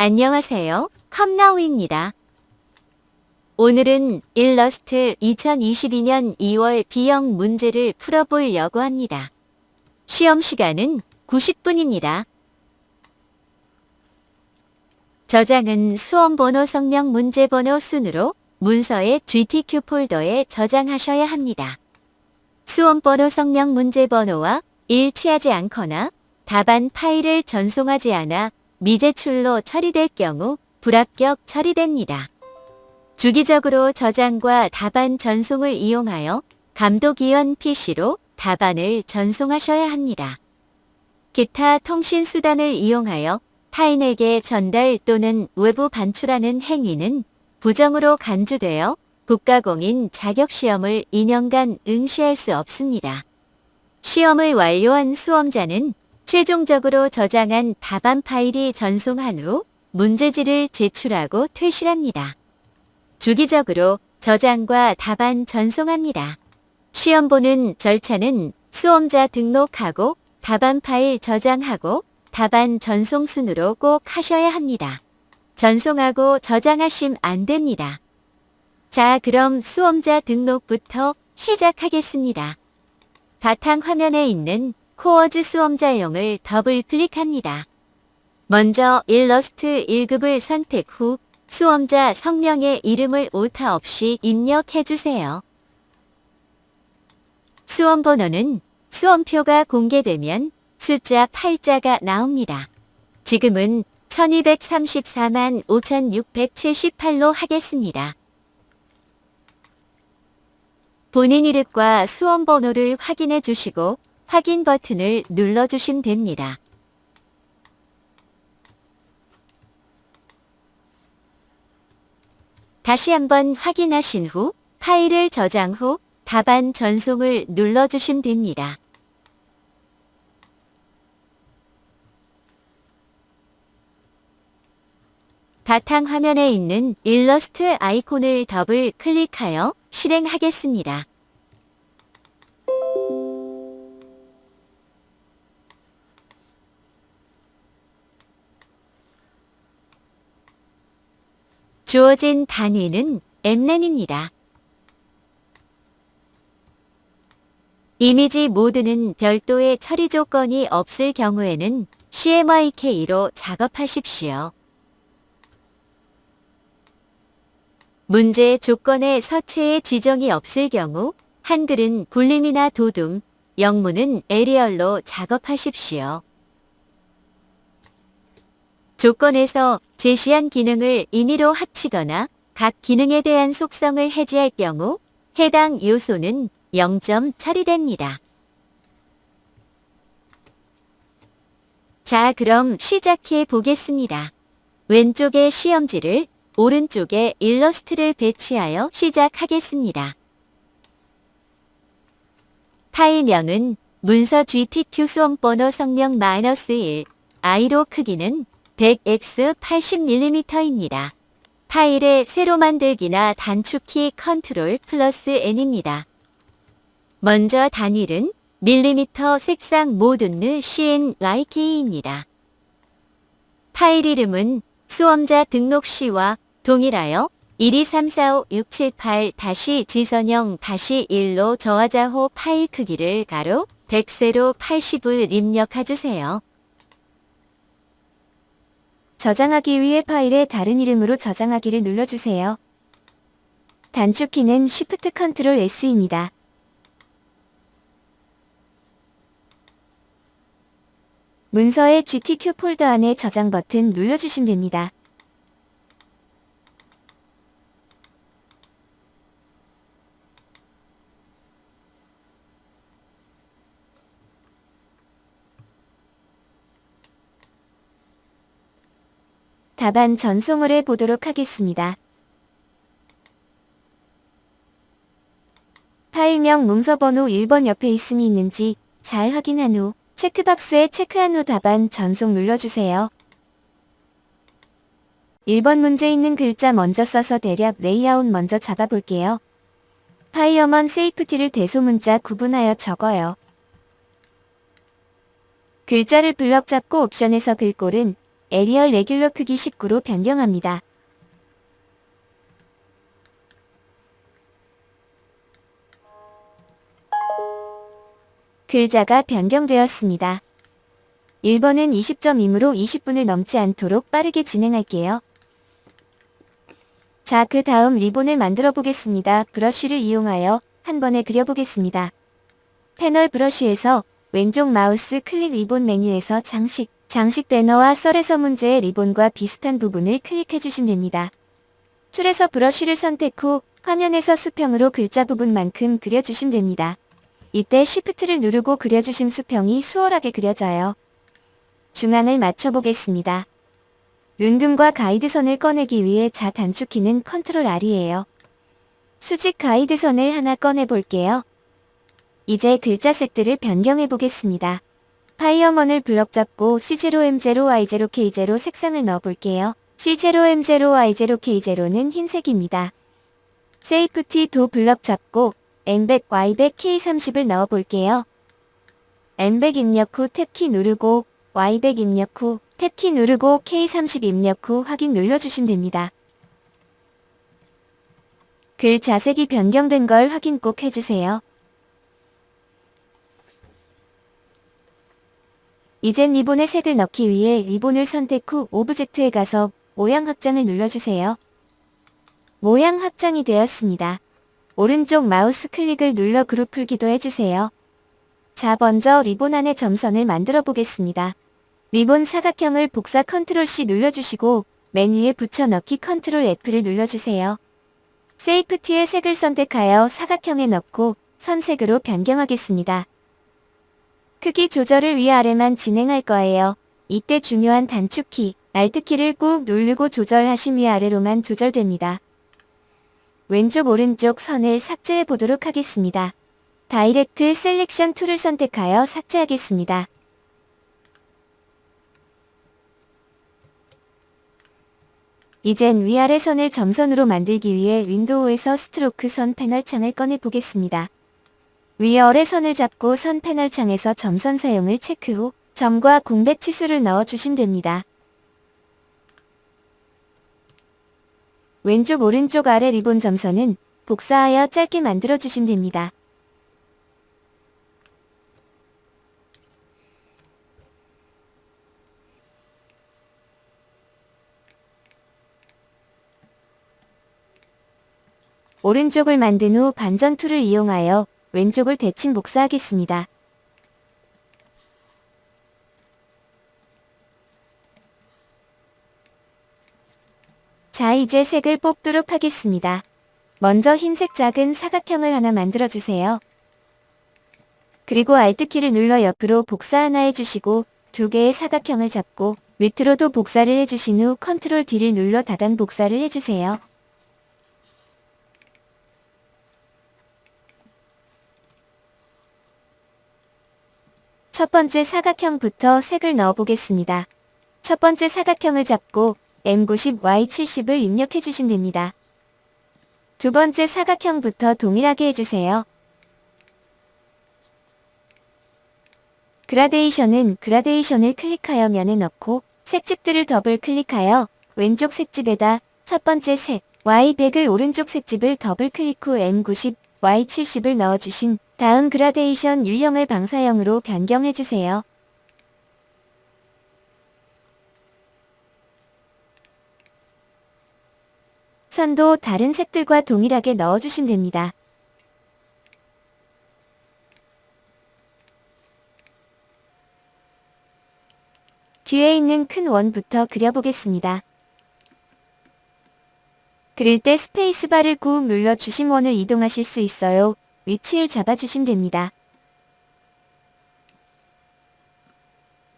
안녕하세요. 컴나우입니다. 오늘은 일러스트 2022년 2월 B형 문제를 풀어보려고 합니다. 시험 시간은 90분입니다. 저장은 수험번호 성명 문제번호 순으로 문서의 GTQ 폴더에 저장하셔야 합니다. 수험번호 성명 문제번호와 일치하지 않거나 답안 파일을 전송하지 않아 미제출로 처리될 경우 불합격 처리됩니다. 주기적으로 저장과 답안 전송을 이용하여 감독위원 PC로 답안을 전송하셔야 합니다. 기타 통신수단을 이용하여 타인에게 전달 또는 외부 반출하는 행위는 부정으로 간주되어 국가공인 자격시험을 2년간 응시할 수 없습니다. 시험을 완료한 수험자는 최종적으로 저장한 답안 파일이 전송한 후 문제지를 제출하고 퇴실합니다. 주기적으로 저장과 답안 전송합니다. 시험 보는 절차는 수험자 등록하고 답안 파일 저장하고 답안 전송 순으로 꼭 하셔야 합니다. 전송하고 저장하시면 안 됩니다. 자, 그럼 수험자 등록부터 시작하겠습니다. 바탕화면에 있는 코어즈 수험자용을 더블 클릭합니다. 먼저 일러스트 1급을 선택 후 수험자 성명의 이름을 오타 없이 입력해주세요. 수험번호는 수험표가 공개되면 숫자 8자가 나옵니다. 지금은 1234만 5678로 하겠습니다. 본인 이름과 수험번호를 확인해 주시고 확인 버튼을 눌러주시면 됩니다. 다시 한번 확인하신 후 파일을 저장 후 답안 전송을 눌러주시면 됩니다. 바탕화면에 있는 일러스트 아이콘을 더블 클릭하여 실행하겠습니다. 주어진 단위는 mnem입니다. 이미지 모드는 별도의 처리 조건이 없을 경우에는 CMYK로 작업하십시오. 문제 조건에 서체의 지정이 없을 경우 한글은 굴림이나 도둠, 영문은 에리얼로 작업하십시오. 조건에서 제시한 기능을 임의로 합치거나 각 기능에 대한 속성을 해제할 경우 해당 요소는 0점 처리됩니다. 자, 그럼 시작해 보겠습니다. 왼쪽에 시험지를, 오른쪽에 일러스트를 배치하여 시작하겠습니다. 파일명은 문서 GTQ 수험번호 성명 -1, 아이로 크기는 100x 80mm입니다. 파일의 새로 만들기나 단축키 컨트롤 플러스 N입니다. 먼저 단위는 밀리미터 색상 모든느 CMYK입니다. 파일 이름은 수험자 등록 시와 동일하여 123456778-지선영-1로 저하자호 파일 크기를 가로 100세로 80을 입력해주세요. 저장하기 위해 파일에 다른 이름으로 저장하기를 눌러주세요. 단축키는 Shift Ctrl S입니다. 문서의 GTQ 폴더 안에 저장 버튼 눌러주시면 됩니다. 답안 전송을 해보도록 하겠습니다. 파일명 문서번호 1번 옆에 있음이 있는지 잘 확인한 후 체크박스에 체크한 후 답안 전송 눌러주세요. 1번 문제 있는 글자 먼저 써서 대략 레이아웃 먼저 잡아볼게요. 파이어먼 세이프티를 대소문자 구분하여 적어요. 글자를 블럭 잡고 옵션에서 글꼴은 에리얼 레귤러 크기 19로 변경합니다. 글자가 변경되었습니다. 1번은 20.2으로 20분을 넘지 않도록 빠르게 진행할게요. 자, 그 다음 리본을 만들어 보겠습니다. 브러쉬를 이용하여 한 번에 그려보겠습니다. 패널 브러쉬에서 왼쪽 마우스 클릭 리본 메뉴에서 장식 배너와 썰에서 문제의 리본과 비슷한 부분을 클릭해 주시면 됩니다. 툴에서 브러쉬를 선택 후 화면에서 수평으로 글자 부분만큼 그려주시면 됩니다. 이때 Shift를 누르고 그려주신 수평이 수월하게 그려져요. 중앙을 맞춰보겠습니다. 눈금과 가이드선을 꺼내기 위해 단축키는 Ctrl R이에요. 수직 가이드선을 하나 꺼내볼게요. 이제 글자 색들을 변경해 보겠습니다. 파이어먼을 블럭 잡고 C0M0Y0K0 색상을 넣어볼게요. C0M0Y0K0는 흰색입니다. 세이프티 도 블럭 잡고 M100 Y100 K30을 넣어볼게요. M100 입력 후 탭키 누르고 Y100 입력 후 탭키 누르고 K30 입력 후 확인 눌러주시면 됩니다. 글 자색이 변경된 걸 확인 꼭 해주세요. 이젠 리본에 색을 넣기 위해 리본을 선택 후 오브젝트에 가서 모양 확장을 눌러주세요. 모양 확장이 되었습니다. 오른쪽 마우스 클릭을 눌러 그룹 풀기도 해주세요. 자, 먼저 리본 안에 점선을 만들어 보겠습니다. 리본 사각형을 복사 Ctrl C 눌러주시고 메뉴에 붙여넣기 Ctrl F를 눌러주세요. 세이프티의 색을 선택하여 사각형에 넣고 선색으로 변경하겠습니다. 크기 조절을 위아래만 진행할 거예요. 이때 중요한 단축키, Alt키를 꾹 누르고 조절하신 위아래로만 조절됩니다. 왼쪽 오른쪽 선을 삭제해 보도록 하겠습니다. 다이렉트 셀렉션 툴을 선택하여 삭제하겠습니다. 이젠 위아래 선을 점선으로 만들기 위해 윈도우에서 스트로크 선 패널 창을 꺼내 보겠습니다. 위아래 선을 잡고 선 패널 창에서 점선 사용을 체크 후 점과 공백 치수를 넣어주시면 됩니다. 왼쪽 오른쪽 아래 리본 점선은 복사하여 짧게 만들어주시면 됩니다. 오른쪽을 만든 후 반전 툴을 이용하여 왼쪽을 대칭 복사하겠습니다. 자, 이제 색을 뽑도록 하겠습니다. 먼저 흰색 작은 사각형을 하나 만들어주세요. 그리고 Alt키를 눌러 옆으로 복사 하나 해주시고 두 개의 사각형을 잡고 밑으로도 복사를 해주신 후 Ctrl D를 눌러 다단 복사를 해주세요. 첫 번째 사각형부터 색을 넣어보겠습니다. 첫 번째 사각형을 잡고 M90, Y70을 입력해 주시면 됩니다. 두 번째 사각형부터 동일하게 해주세요. 그라데이션을 클릭하여 면에 넣고 색집들을 더블 클릭하여 왼쪽 색집에다 첫 번째 색 Y100을 오른쪽 색집을 더블 클릭 후 M90, Y70을 넣어주신 다음 그라데이션 유형을 방사형으로 변경해주세요. 선도 다른 색들과 동일하게 넣어주시면 됩니다. 뒤에 있는 큰 원부터 그려보겠습니다. 그릴 때 스페이스바를 꾹 눌러 주심원을 이동하실 수 있어요. 위치를 잡아주시면 됩니다.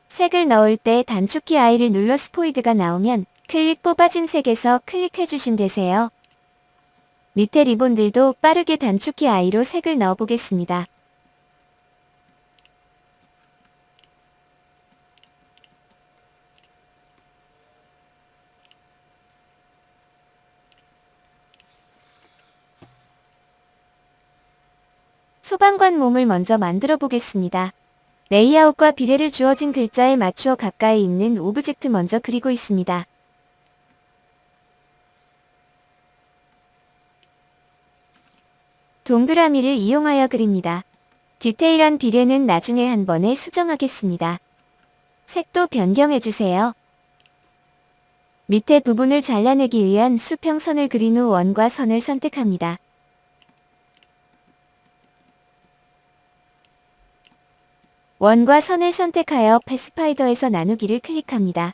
색을 넣을 때 단축키 I를 눌러 스포이드가 나오면 클릭 뽑아진 색에서 클릭해주시면 되세요. 밑에 리본들도 빠르게 단축키 I로 색을 넣어보겠습니다. 소방관 몸을 먼저 만들어 보겠습니다. 레이아웃과 비례를 주어진 글자에 맞추어 가까이 있는 오브젝트 먼저 그리고 있습니다. 동그라미를 이용하여 그립니다. 디테일한 비례는 나중에 한 번에 수정하겠습니다. 색도 변경해주세요. 밑에 부분을 잘라내기 위한 수평선을 그린 후 원과 선을 선택합니다. 원과 선을 선택하여 패스파이더에서 나누기를 클릭합니다.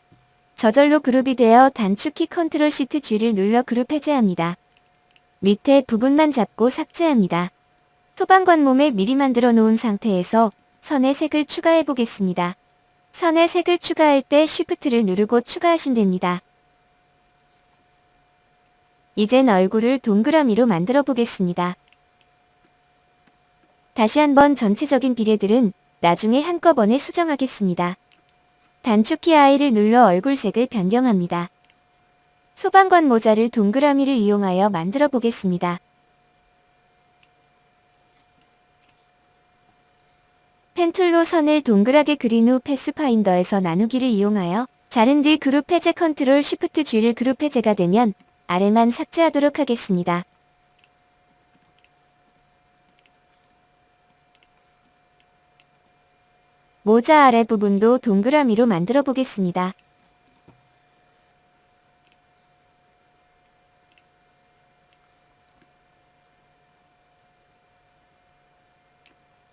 저절로 그룹이 되어 단축키 컨트롤 시트 G를 눌러 그룹 해제합니다. 밑에 부분만 잡고 삭제합니다. 소방관 몸에 미리 만들어 놓은 상태에서 선의 색을 추가해 보겠습니다. 선의 색을 추가할 때 Shift를 누르고 추가하시면 됩니다. 이젠 얼굴을 동그라미로 만들어 보겠습니다. 다시 한번 전체적인 비례들은 나중에 한꺼번에 수정하겠습니다. 단축키 I를 눌러 얼굴색을 변경합니다. 소방관 모자를 동그라미를 이용하여 만들어 보겠습니다. 펜툴로 선을 동그랗게 그린 후 패스파인더에서 나누기를 이용하여 자른 뒤 그룹 해제 컨트롤 Shift G를 그룹 해제가 되면 아래만 삭제하도록 하겠습니다. 모자 아래 부분도 동그라미로 만들어 보겠습니다.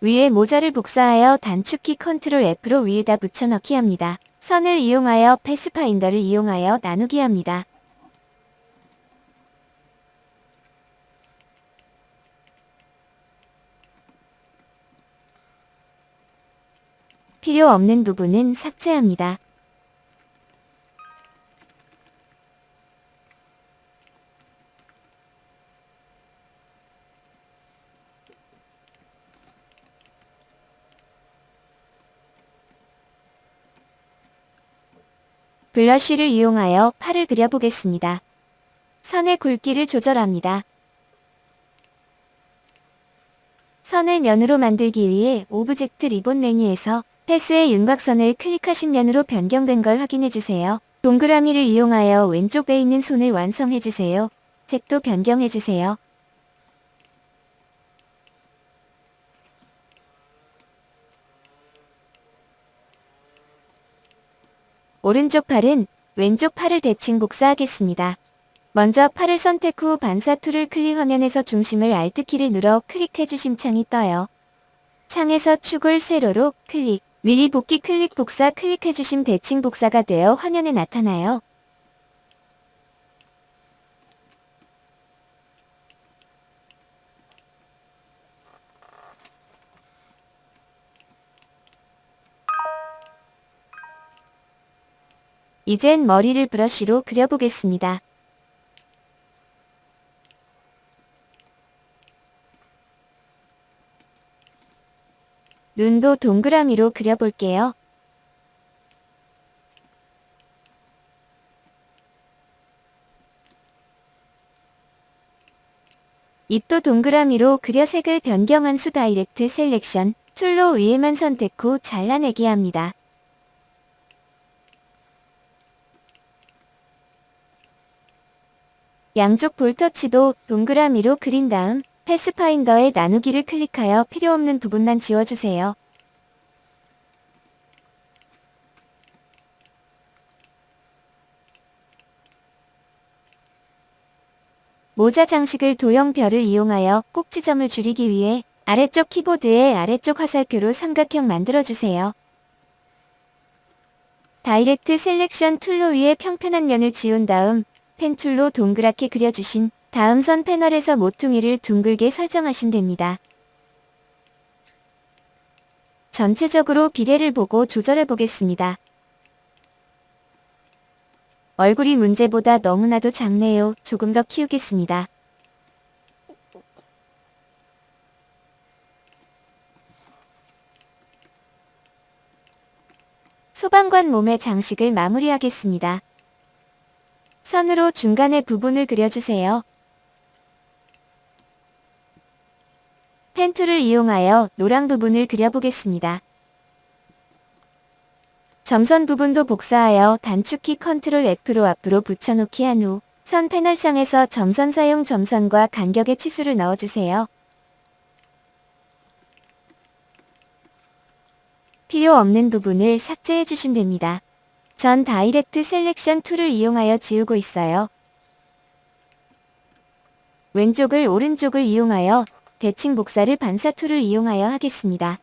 위에 모자를 복사하여 단축키 컨트롤 F로 위에다 붙여넣기 합니다. 선을 이용하여 패스파인더를 이용하여 나누기 합니다. 필요 없는 부분은 삭제합니다. 블러쉬를 이용하여 팔을 그려보겠습니다. 선의 굵기를 조절합니다. 선을 면으로 만들기 위해 오브젝트 리본 메뉴에서 패스의 윤곽선을 클릭하신 면으로 변경된 걸 확인해주세요. 동그라미를 이용하여 왼쪽에 있는 손을 완성해주세요. 색도 변경해주세요. 오른쪽 팔은 왼쪽 팔을 대칭 복사하겠습니다. 먼저 팔을 선택 후 반사 툴을 클릭 화면에서 중심을 Alt키를 눌러 클릭해주심 창이 떠요. 창에서 축을 세로로 클릭, 미리 복귀 클릭 복사 클릭해주심 대칭 복사가 되어 화면에 나타나요. 이젠 머리를 브러쉬로 그려보겠습니다. 눈도 동그라미로 그려볼게요. 입도 동그라미로 그려 색을 변경한 수 다이렉트 셀렉션 툴로 위에만 선택 후 잘라내기 합니다. 양쪽 볼터치도 동그라미로 그린 다음 패스파인더의 나누기를 클릭하여 필요없는 부분만 지워주세요. 모자 장식을 도형 별을 이용하여 꼭지점을 줄이기 위해 아래쪽 키보드의 아래쪽 화살표로 삼각형 만들어주세요. 다이렉트 셀렉션 툴로 위에 평편한 면을 지운 다음 펜 툴로 동그랗게 그려주신 다음 선 패널에서 모퉁이를 둥글게 설정하시면 됩니다. 전체적으로 비례를 보고 조절해 보겠습니다. 얼굴이 문제보다 너무나도 작네요. 조금 더 키우겠습니다. 소방관 몸의 장식을 마무리하겠습니다. 선으로 중간의 부분을 그려주세요. 펜 툴을 이용하여 노랑 부분을 그려보겠습니다. 점선 부분도 복사하여 단축키 컨트롤 F로 앞으로 붙여놓기 한 후 선 패널창에서 점선 사용 점선과 간격의 치수를 넣어주세요. 필요 없는 부분을 삭제해 주시면 됩니다. 전 다이렉트 셀렉션 툴을 이용하여 지우고 있어요. 왼쪽을 오른쪽을 이용하여 대칭 복사를 반사 툴을 이용하여 하겠습니다.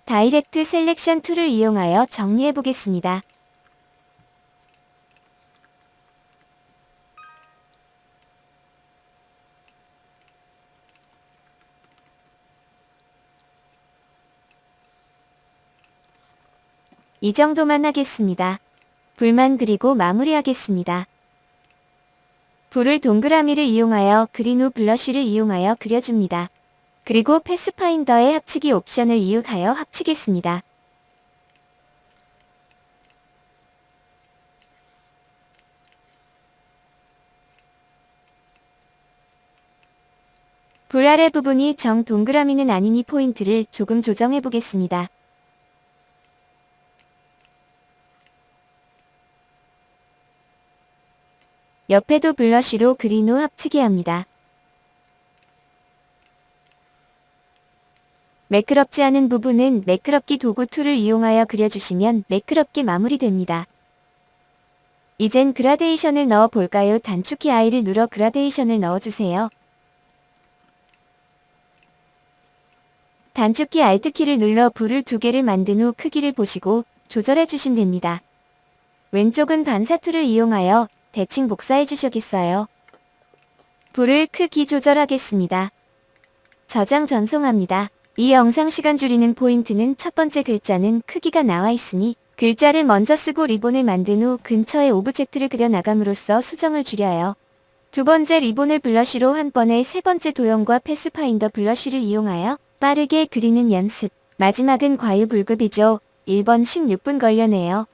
다이렉트 셀렉션 툴을 이용하여 정리해 보겠습니다. 이 정도만 하겠습니다. 불만 그리고 마무리하겠습니다. 불을 동그라미를 이용하여 그린 후 블러쉬를 이용하여 그려줍니다. 그리고 패스파인더의 합치기 옵션을 이용하여 합치겠습니다. 불 아래 부분이 정 동그라미는 아니니 포인트를 조금 조정해 보겠습니다. 옆에도 블러쉬로 그린 후 합치게 합니다. 매끄럽지 않은 부분은 매끄럽기 도구 툴을 이용하여 그려주시면 매끄럽게 마무리됩니다. 이젠 그라데이션을 넣어 볼까요? 단축키 I를 눌러 그라데이션을 넣어주세요. 단축키 Alt키를 눌러 불을 2개를 만든 후 크기를 보시고 조절해 주시면 됩니다. 왼쪽은 반사 툴을 이용하여 대칭 복사해 주시겠어요. 불을 크기 조절하겠습니다. 저장 전송합니다. 이 영상 시간 줄이는 포인트는 첫 번째 글자는 크기가 나와 있으니 글자를 먼저 쓰고 리본을 만든 후 근처에 오브젝트를 그려 나감으로써 수정을 줄여요. 두 번째 리본을 블러쉬로 한 번에 세 번째 도형과 패스파인더 블러쉬를 이용하여 빠르게 그리는 연습. 마지막은 과유불급이죠. 1번 16분 걸려네요.